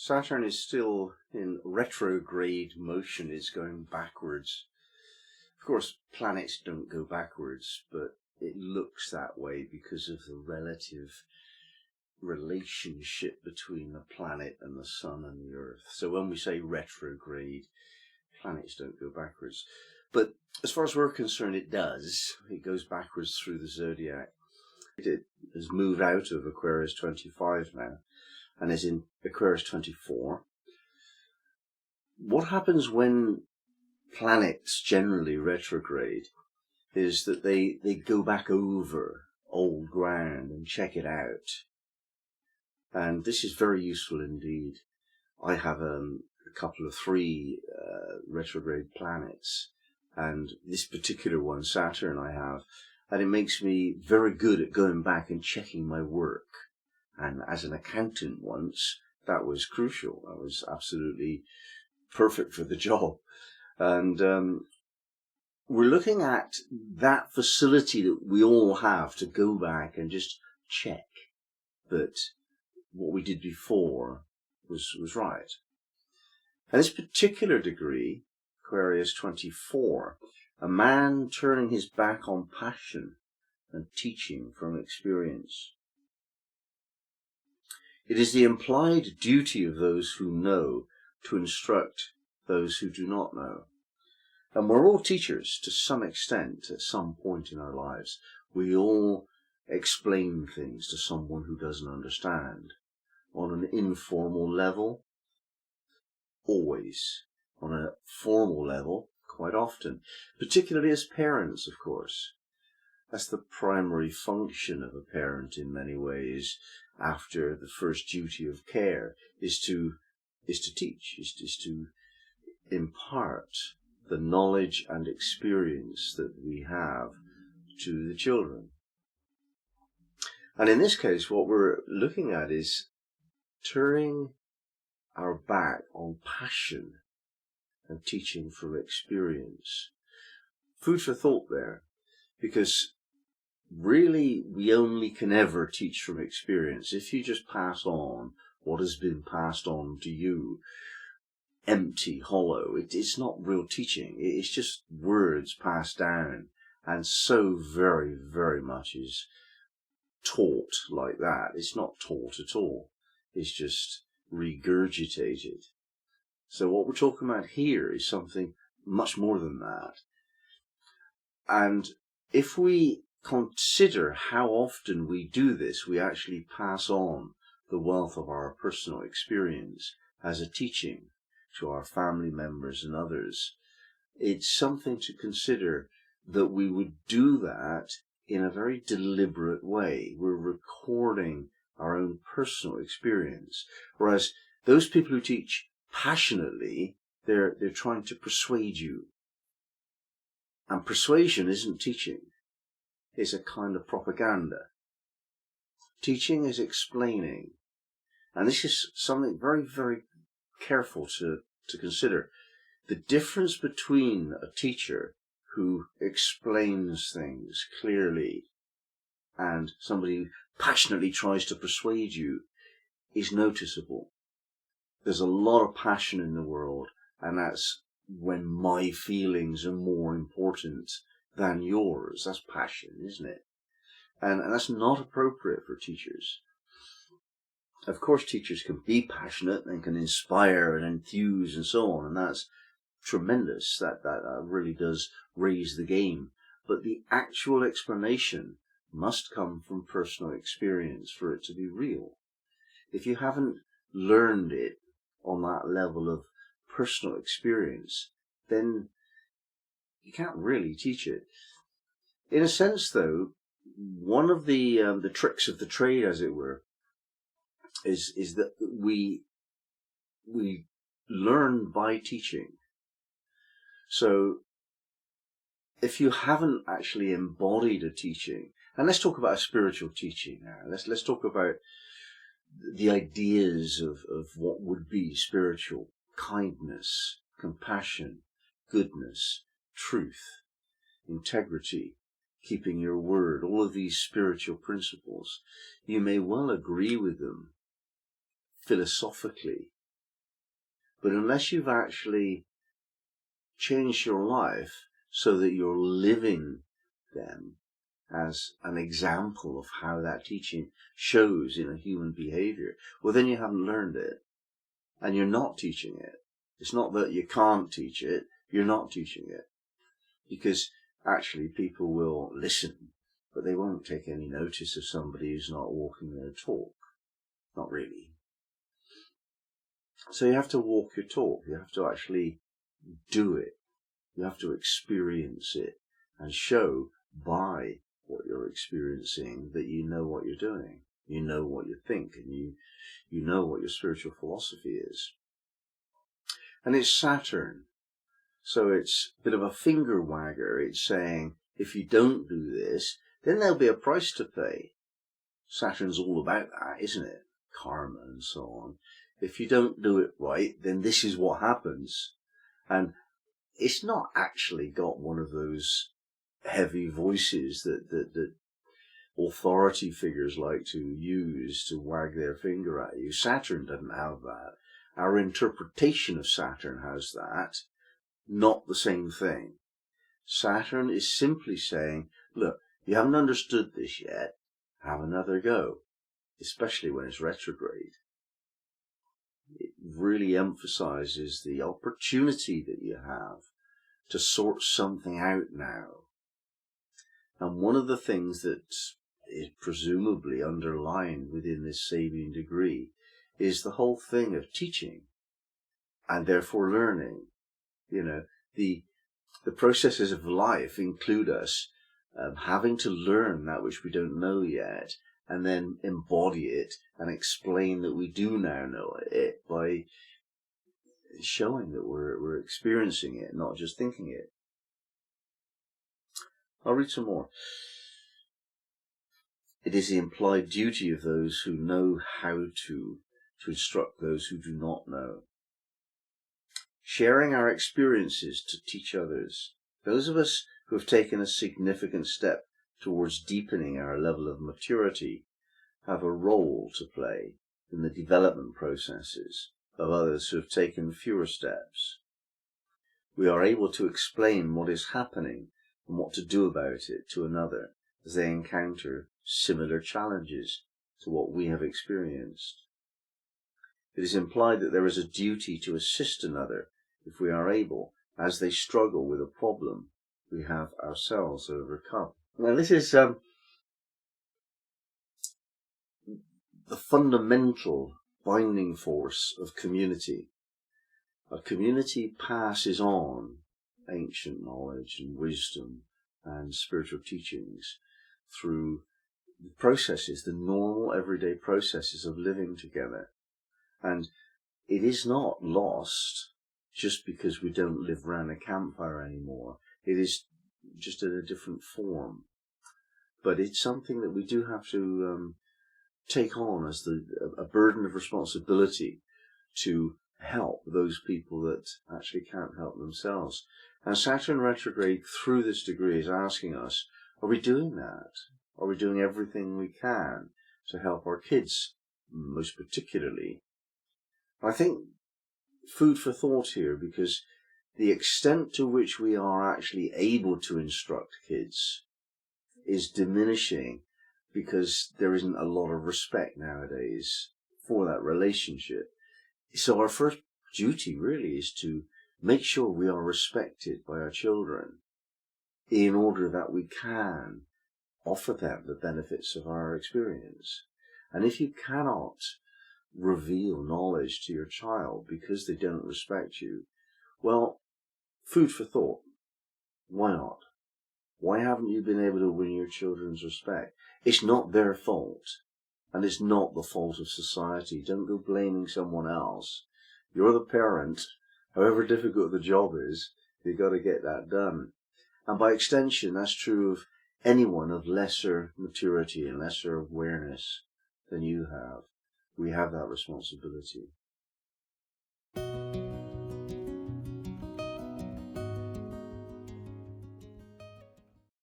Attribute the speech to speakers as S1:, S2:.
S1: Saturn is still in retrograde motion, is going backwards. Of course, planets don't go backwards, but it looks that way because of the relative relationship between the planet and the sun and the earth. So when we say retrograde, planets don't go backwards. But as far as we're concerned, it does. It goes backwards through the zodiac. It has moved out of Aquarius 25 now and is in Aquarius 24. What happens when planets generally retrograde is that they go back over old ground and check it out. And this is very useful indeed. I have a couple of 3 retrograde planets, and this particular one, Saturn, I have, and it makes me very good at going back and checking my work. And as an accountant once, that was crucial. That was absolutely perfect for the job. And we're looking at that facility that we all have to go back and just check that what we did before was right. And this particular degree, Aquarius 24, a man turning his back on passion and teaching from experience. It is the implied duty of those who know to instruct those who do not know. And we're all teachers to some extent at some point in our lives. We all explain things to someone who doesn't understand. On an informal level, always. On a formal level, quite often. Particularly as parents, of course. That's the primary function of a parent in many ways, after the first duty of care, is to teach, is to impart the knowledge and experience that we have to the children. And in this case, what we're looking at is turning our back on passion and teaching from experience. Food for thought there, because really we only can ever teach from experience. If you just pass on what has been passed on to you, empty, hollow, it's not real teaching. It's just words passed down, and so very, very much is taught like that. It's not taught at all. It's just regurgitated. So what we're talking about here is something much more than that. And if we consider how often we do this, we actually pass on the wealth of our personal experience as a teaching to our family members and others. It's something to consider that we would do that in a very deliberate way. We're recording our own personal experience. Whereas those people who teach passionately, they're trying to persuade you. And persuasion isn't teaching. It's a kind of propaganda. Teaching is explaining. And this is something very, very careful to consider. The difference between a teacher who explains things clearly and somebody who passionately tries to persuade you is noticeable. There's a lot of passion in the world, and that's when my feelings are more important than yours. That's passion, isn't it? And that's not appropriate for teachers. Of course, teachers can be passionate and can inspire and enthuse and so on, and that's tremendous. That really does raise the game. But the actual explanation must come from personal experience for it to be real. If you haven't learned it on that level of personal experience, then you can't really teach it. In a sense, though, one of the tricks of the trade, as it were, is that we learn by teaching. So if you haven't actually embodied a teaching, and let's talk about a spiritual teaching now. Let's talk about the ideas of what would be spiritual: kindness, compassion, goodness, truth, integrity, keeping your word, all of these spiritual principles. You may well agree with them philosophically, But unless you've actually changed your life so that you're living them as an example of how that teaching shows in a human behavior, well, then you haven't learned it, and you're not teaching it. It's not that you can't teach it, you're not teaching it. Because actually people will listen, but they won't take any notice of somebody who's not walking their talk. Not really. So you have to walk your talk. You have to actually do it. You have to experience it and show by what you're experiencing that you know what you're doing. You know what you think, and you know what your spiritual philosophy is. And it's Saturn. So it's a bit of a finger wagger. It's saying, if you don't do this, then there'll be a price to pay. Saturn's all about that, isn't it? Karma and so on. If you don't do it right, then this is what happens. And it's not actually got one of those heavy voices that authority figures like to use to wag their finger at you. Saturn doesn't have that. Our interpretation of Saturn has that. Not the same thing. Saturn is simply saying, look, you haven't understood this yet, have another go, especially when it's retrograde. It really emphasizes the opportunity that you have to sort something out now. And one of the things that is presumably underlined within this Sabian degree is the whole thing of teaching and therefore learning. You know, the processes of life include us having to learn that which we don't know yet, and then embody it and explain that we do now know it by showing that we're experiencing it, not just thinking it. I'll read some more. It is the implied duty of those who know how to instruct those who do not know. Sharing our experiences to teach others. Those of us who have taken a significant step towards deepening our level of maturity have a role to play in the development processes of others who have taken fewer steps. We are able to explain what is happening and what to do about it to another as they encounter similar challenges to what we have experienced. It is implied that there is a duty to assist another if we are able, as they struggle with a problem we have ourselves overcome. Now this is the fundamental binding force of community. A community passes on ancient knowledge and wisdom and spiritual teachings through the processes, the normal everyday processes of living together. And it is not lost just because we don't live around a campfire anymore. It is just in a different form. But it's something that we do have to take on as a burden of responsibility to help those people that actually can't help themselves. And Saturn retrograde through this degree is asking us, are we doing that? Are we doing everything we can to help our kids, most particularly? I think food for thought here, because the extent to which we are actually able to instruct kids is diminishing because there isn't a lot of respect nowadays for that relationship. So our first duty really is to make sure we are respected by our children in order that we can offer them the benefits of our experience. And if you cannot reveal knowledge to your child because they don't respect you, well, food for thought. Why not? Why haven't you been able to win your children's respect? It's not their fault, and it's not the fault of society. Don't go blaming someone else. You're the parent. However difficult the job is, you've got to get that done. And by extension, that's true of anyone of lesser maturity and lesser awareness than you have. We have that responsibility.